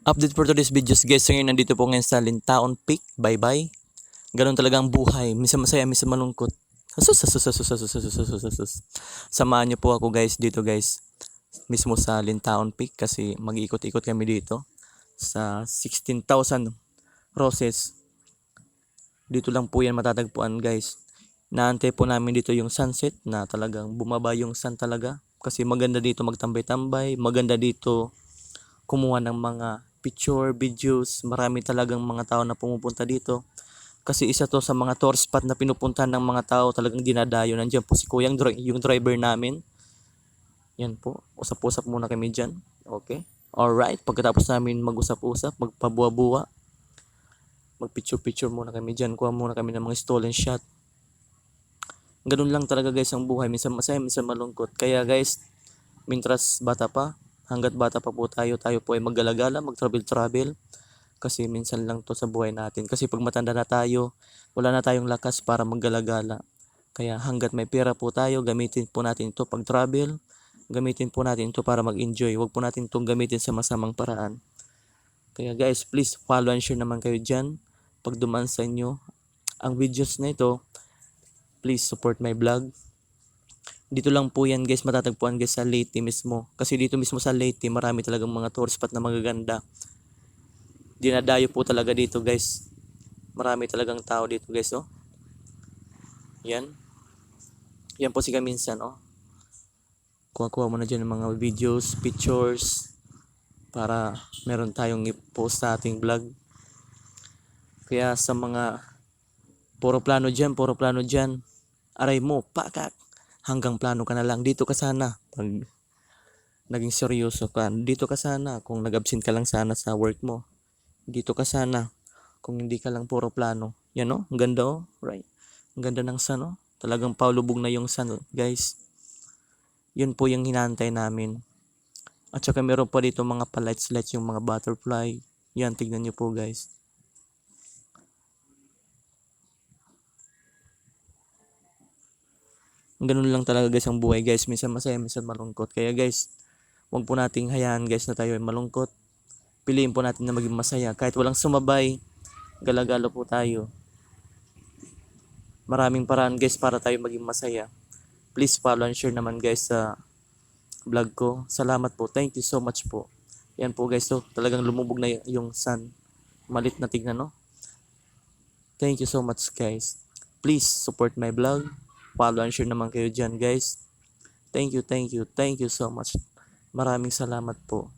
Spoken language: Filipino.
Update for today's videos guys. So ngayon nandito po ngayon sa Lintaon Peak. Bye-bye. Ganun talaga ang buhay. Minsan masaya, minsan malungkot. Samahan niyo po ako guys dito guys. Mismo sa Lintaon Peak kasi mag-iikot-ikot kami dito. Sa 16,000 roses. Dito lang po yan matatagpuan guys. Naantay po namin dito yung sunset na talagang bumaba yung sun talaga. Kasi maganda dito magtambay-tambay. Maganda dito kumuha ng mga picture, videos. Marami talagang mga tao na pumupunta dito. Kasi isa to sa mga tourist spot na pinupuntahan ng mga tao, talagang dinadayo. Nandiyan po si Kuyang, yung driver namin. Yan po, usap-usap muna kami dyan. Okay? Alright, pagkatapos namin mag-usap-usap, magpabuwa-buwa, mag-picture-picture muna kami dyan. Kuha muna kami ng mga stolen shot. Ganun lang talaga guys ang buhay. Minsan masaya, minsan malungkot. Kaya guys, mintras bata pa, hanggat bata pa po tayo po ay maggalagala, mag-travel-travel. Kasi minsan lang to sa buhay natin. Kasi pag matanda na tayo, wala na tayong lakas para maggalagala. Kaya hanggat may pera po tayo, gamitin po natin ito pag travel. Gamitin po natin ito para mag-enjoy. Huwag po natin itong gamitin sa masamang paraan. Kaya guys, please follow and share naman kayo dyan. Pag dumaan sa inyo ang videos na ito, please support my vlog. Dito lang po yan guys, matatagpuan guys sa Leyte mismo. Kasi dito mismo sa Leyte, marami talagang mga tourist spot na magaganda. Dinadayo po talaga dito guys. Marami talagang tao dito guys, oh. Yan. Yan po si Kaminsan, oh. Kuha-kuha mo na dyan ng mga videos, pictures, para meron tayong i-post sa ating vlog. Kaya sa mga puro plano dyan, aray mo, pakak. Hanggang plano ka na lang. Dito ka sana. Pag naging seryoso ka, dito ka sana. Kung nag-absent ka lang sana sa work mo, dito ka sana. Kung hindi ka lang puro plano. Yan oh, ang ganda oh, right? Ang ganda ng sun oh. Talagang paulubog na yung sun guys. Yun po yung hinantay namin. At saka meron pa dito mga palights-lights, yung mga butterfly. Yan, tignan nyo po guys. Ganun lang talaga guys ang buhay guys. Minsan masaya, minsan malungkot. Kaya guys, huwag po nating hayaan guys na tayo ay malungkot. Piliin po natin na maging masaya. Kahit walang sumabay, galagalo po tayo. Maraming paraan guys para tayo maging masaya. Please follow and share naman guys sa vlog ko. Salamat po. Thank you so much po. Yan po guys. So, talagang lumubog na yung sun. Malit na tignan no. Thank you so much guys. Please support my vlog. Follow and share naman kayo dyan guys. Thank you so much. Maraming salamat po.